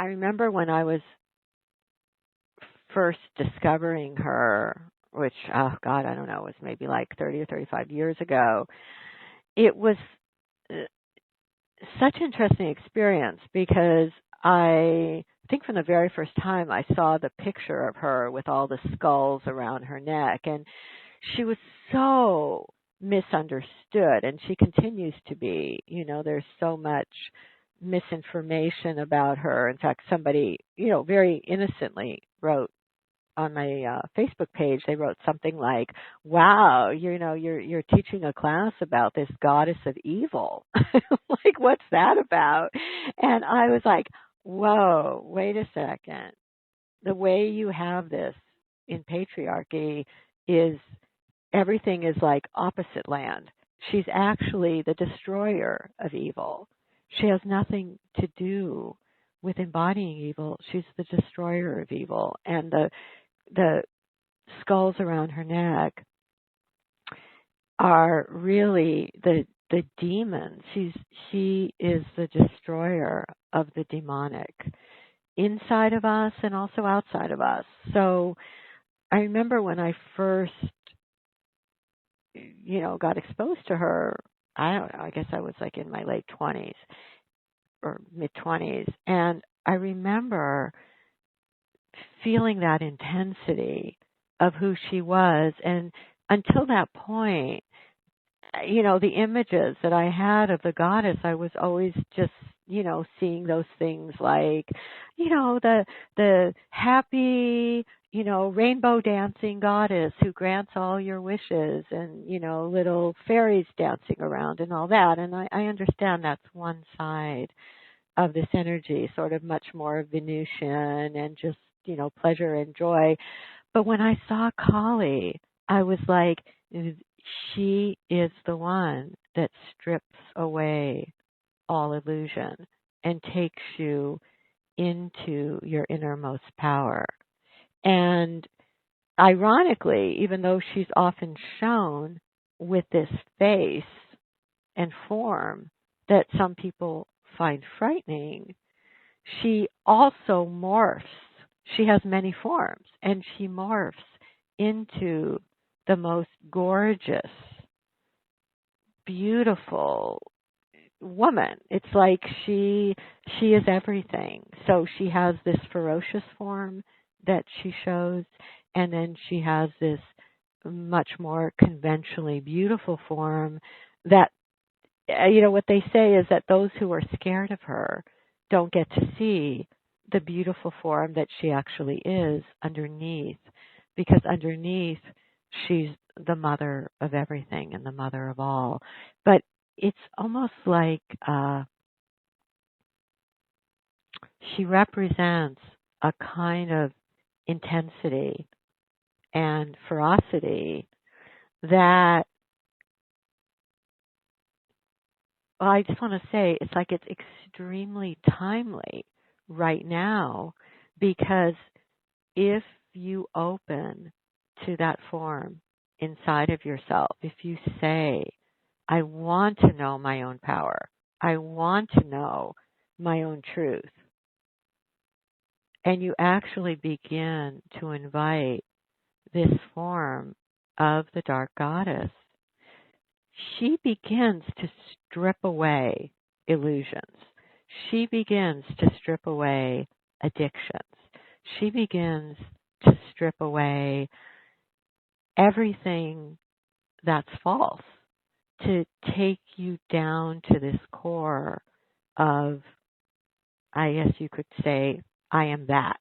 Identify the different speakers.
Speaker 1: I remember when I was first discovering her, which, oh God, I don't know, it was maybe like 30 or 35 years ago. It was uh, such an interesting experience because I think from the very first time I saw the picture of her with all the skulls around her neck, and she was so misunderstood, and she continues to be. There's so much misinformation about her. In fact, somebody, very innocently wrote on my Facebook page, they wrote something like, "Wow, you're teaching a class about this goddess of evil. Like, what's that about?" And I was like, "Whoa, wait a second. The way you have this in patriarchy is everything is like opposite land. She's actually the destroyer of evil. She has nothing to do with embodying evil. She's the destroyer of evil, and the skulls around her neck are really the demon. She is the destroyer of the demonic inside of us and also outside of us. So I remember when I first, got exposed to her, I don't know, I guess I was like in my late 20s or mid 20s, and I remember feeling that intensity of who she was. And until that point, the images that I had of the goddess, I was always just, seeing those things like, the happy, rainbow dancing goddess who grants all your wishes, and, little fairies dancing around and all that. And I understand that's one side of this energy, sort of much more Venusian and just, pleasure and joy. But when I saw Kali, I was like, she is the one that strips away all illusion and takes you into your innermost power. And ironically, even though she's often shown with this face and form that some people find frightening, she also morphs. She has many forms, and she morphs into the most gorgeous, beautiful woman. It's like she is everything. So she has this ferocious form that she shows, and then she has this much more conventionally beautiful form that, what they say is that those who are scared of her don't get to see the beautiful form that she actually is underneath, because underneath she's the mother of everything and the mother of all. But it's almost like she represents a kind of intensity and ferocity that, well, I just want to say it's like it's extremely timely right now, because if you open to that form inside of yourself, if you say, I want to know my own power, I want to know my own truth, and you actually begin to invite this form of the dark goddess, she begins to strip away illusions. She begins to strip away addictions. She begins to strip away everything that's false, to take you down to this core of, I guess you could say, I am that.